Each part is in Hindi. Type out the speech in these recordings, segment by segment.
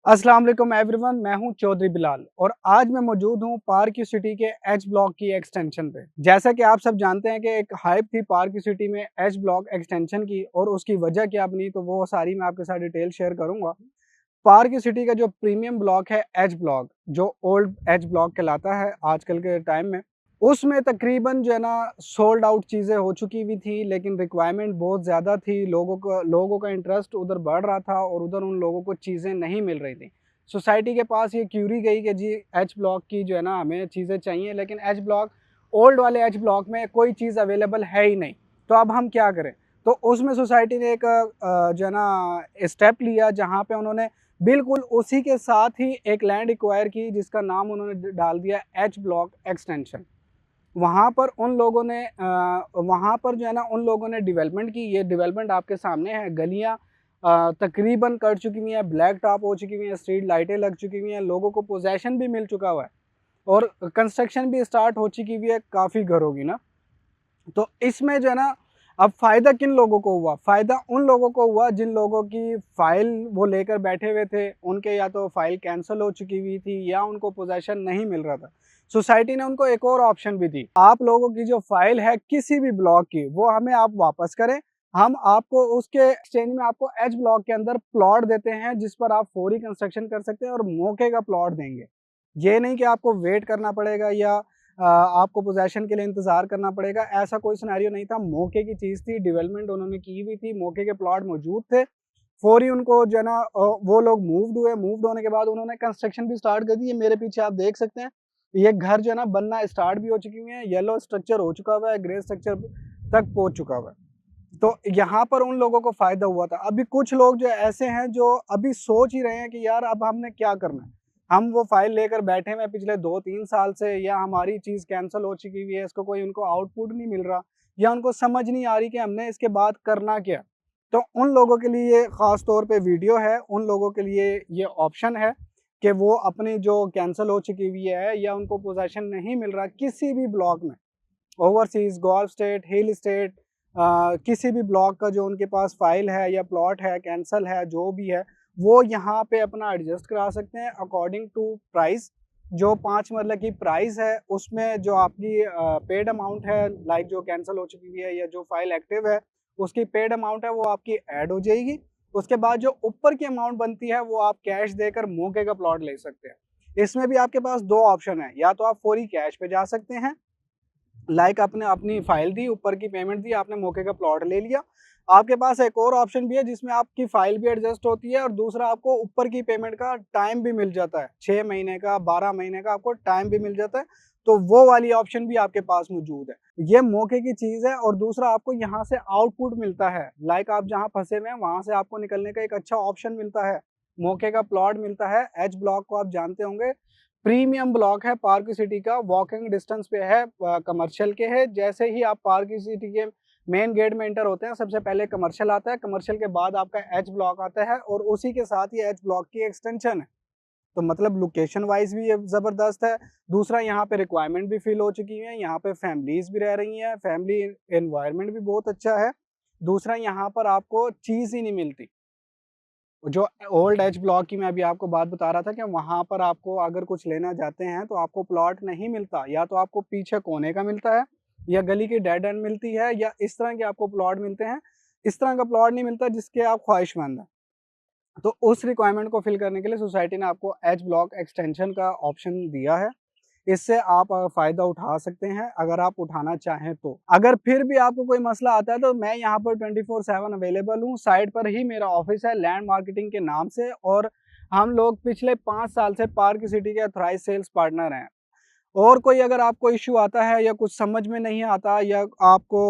अस्सलाम वालेकुम एवरीवन, मैं हूं चौधरी बिलाल और आज मैं मौजूद हूं पार्क सिटी के एच ब्लॉक की एक्सटेंशन पे। जैसा कि आप सब जानते हैं कि एक हाइप थी पार्क सिटी में एच ब्लॉक एक्सटेंशन की और उसकी वजह क्या बनी, तो वो सारी मैं आपके साथ डिटेल शेयर करूंगा। पार्क सिटी का जो प्रीमियम ब्लॉक है एच ब्लॉक, जो ओल्ड एच ब्लॉक कहलाता है आजकल के टाइम में, उसमें तकरीबन जो है ना सोल्ड आउट चीज़ें हो चुकी हुई थी, लेकिन रिक्वायरमेंट बहुत ज़्यादा थी। लोगों का इंटरेस्ट उधर बढ़ रहा था और उधर उन लोगों को चीज़ें नहीं मिल रही थी। सोसाइटी के पास ये क्यूरी गई कि जी एच ब्लॉक की जो है ना हमें चीज़ें चाहिए, लेकिन एच ब्लॉक ओल्ड वाले एच ब्लॉक में कोई चीज़ अवेलेबल है ही नहीं। तो अब हम क्या करें? तो उसमें सोसाइटी ने एक जो है ना स्टेप लिया, जहाँ पे उन्होंने बिल्कुल उसी के साथ ही एक लैंड एक्वायर की, जिसका नाम उन्होंने डाल दिया एच ब्लॉक एक्सटेंशन। वहाँ पर उन लोगों ने वहाँ पर जो है ना उन लोगों ने डेवलपमेंट की। ये डेवलपमेंट आपके सामने है। गलियाँ तकरीबन कट चुकी हुई हैं, ब्लैक टॉप हो चुकी हुई हैं, स्ट्रीट लाइटें लग चुकी हुई हैं, लोगों को पोजेसन भी मिल चुका हुआ है और कंस्ट्रक्शन भी स्टार्ट हो चुकी हुई है काफ़ी घरों की ना। तो इसमें जो है ना अब फ़ायदा किन लोगों को हुआ? फ़ायदा उन लोगों को हुआ जिन लोगों की फ़ाइल वो लेकर बैठे हुए थे, उनके या तो फ़ाइल कैंसल हो चुकी हुई थी या उनको पोज़ेशन नहीं मिल रहा था। सोसाइटी ने उनको एक और ऑप्शन भी दी, आप लोगों की जो फ़ाइल है किसी भी ब्लॉक की, वो हमें आप वापस करें। हम आपको उसके एक्सचेंज में आपको एच ब्लॉक के अंदर प्लॉट देते हैं, जिस पर आप फौरी कंस्ट्रक्शन कर सकते हैं और मौके का प्लॉट देंगे। ये नहीं कि आपको वेट करना पड़ेगा या आपको पोज़ेशन के लिए इंतज़ार करना पड़ेगा, ऐसा कोई सिनेरियो नहीं था। मौके की चीज़ थी, डेवलपमेंट उन्होंने की हुई थी, मौके के प्लॉट मौजूद थे। फ़ौरी उनको जो है ना वो लोग मूव्ड हुए, मूव्ड होने के बाद उन्होंने कंस्ट्रक्शन भी स्टार्ट कर दी। ये मेरे पीछे आप देख सकते हैं, ये घर जो है ना बनना स्टार्ट भी हो चुकी हुई है, येलो स्ट्रक्चर हो चुका हुआ है, ग्रे स्ट्रक्चर तक पहुँच चुका हुआ है। तो यहाँ पर उन लोगों को फ़ायदा हुआ था। अभी कुछ लोग जो ऐसे हैं जो अभी सोच ही रहे हैं कि यार अब हमने क्या करना है? हम वो फ़ाइल लेकर बैठे हुए हैं पिछले 2-3 साल से, या हमारी चीज़ कैंसल हो चुकी हुई है, इसका कोई उनको आउटपुट नहीं मिल रहा या उनको समझ नहीं आ रही कि हमने इसके बाद करना क्या? तो उन लोगों के लिए ये ख़ास तौर पे वीडियो है, उन लोगों के लिए ये ऑप्शन है कि वो अपनी जो कैंसल हो चुकी हुई है या उनको पोज़ेशन नहीं मिल रहा किसी भी ब्लॉक में, overseas, golf state, hill state, किसी भी ब्लॉक का जो उनके पास फ़ाइल है या प्लॉट है, कैंसल है, जो भी है, वो यहाँ पे अपना एडजस्ट करा सकते हैं अकॉर्डिंग टू प्राइस। जो 5 मरले की प्राइस है, उसमें जो आपकी पेड अमाउंट है, लाइक जो कैंसल हो चुकी हुई है या जो फ़ाइल एक्टिव है, उसकी पेड अमाउंट है, वो आपकी ऐड हो जाएगी। उसके बाद जो ऊपर की अमाउंट बनती है, वो आप कैश देकर मौके का प्लॉट ले सकते हैं। इसमें भी आपके पास 2 ऑप्शन है, या तो आप फौरी कैश पे जा सकते हैं, लाइक आपने अपनी फाइल दी, ऊपर की पेमेंट दी, आपने मौके का प्लॉट ले लिया। आपके पास एक और ऑप्शन भी है जिसमें आपकी फाइल भी एडजस्ट होती है और दूसरा आपको ऊपर की पेमेंट का टाइम भी मिल जाता है। 6 महीने का, 12 महीने का आपको टाइम भी मिल जाता है। तो वो वाली ऑप्शन भी आपके पास मौजूद है। ये मौके की चीज़ है और दूसरा आपको यहाँ से आउटपुट मिलता है। लाइक आप जहाँ फँसे हुए हैं, वहाँ से आपको निकलने का एक अच्छा ऑप्शन मिलता है। मौके का प्लॉट मिलता है। एच ब्लॉक को आप जानते होंगे, प्रीमियम ब्लॉक है पार्क सिटी का, वॉकिंग डिस्टेंस पे है, कमर्शियल के है। जैसे ही आप पार्क सिटी के मेन गेट में एंटर होते हैं, सबसे पहले कमर्शियल आता है, कमर्शियल के बाद आपका एच ब्लॉक आता है और उसी के साथ ही एच ब्लॉक की एक्सटेंशन है। तो मतलब लोकेशन वाइज भी ये ज़बरदस्त है। दूसरा, यहाँ पे रिक्वायरमेंट भी फिल हो चुकी है, यहाँ पे फैमिलीज़ भी रह रही हैं, फैमिली एनवायरनमेंट भी बहुत अच्छा है। दूसरा, यहाँ पर आपको चीज़ ही नहीं मिलती। जो ओल्ड एज ब्लॉक की मैं अभी आपको बात बता रहा था कि वहाँ पर आपको अगर कुछ लेना चाहते हैं तो आपको प्लॉट नहीं मिलता, या तो आपको पीछे कोने का मिलता है या गली की डेड एंड मिलती है या इस तरह के आपको प्लॉट मिलते हैं। इस तरह का प्लॉट नहीं मिलता जिसके आप ख्वाहिशमंद हैं। तो उस रिक्वायरमेंट को फिल करने के लिए सोसाइटी ने आपको एच ब्लॉक एक्सटेंशन का ऑप्शन दिया है। इससे आप फ़ायदा उठा सकते हैं अगर आप उठाना चाहें तो। अगर फिर भी आपको कोई मसला आता है तो मैं यहाँ पर 24/7 अवेलेबल हूँ। साइट पर ही मेरा ऑफ़िस है लैंड मार्केटिंग के नाम से, और हम लोग पिछले 5 साल से पार्क सिटी के ऑथराइज़ सेल्स पार्टनर हैं। और कोई अगर आपको इश्यू आता है या कुछ समझ में नहीं आता या आपको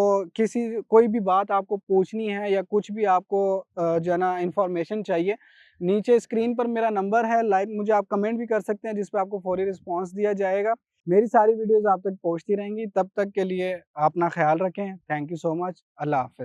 कोई भी बात आपको पूछनी है या कुछ भी आपको जो है ना इन्फॉर्मेशन चाहिए, नीचे स्क्रीन पर मेरा नंबर है, लाइक मुझे आप कमेंट भी कर सकते हैं जिस पे आपको फौरी रिस्पॉन्स दिया जाएगा। मेरी सारी वीडियोज़ आप तक पहुँचती रहेंगी। तब तक के लिए अपना ख़्याल रखें। Thank you so much. अल्लाह हाफ़िज़।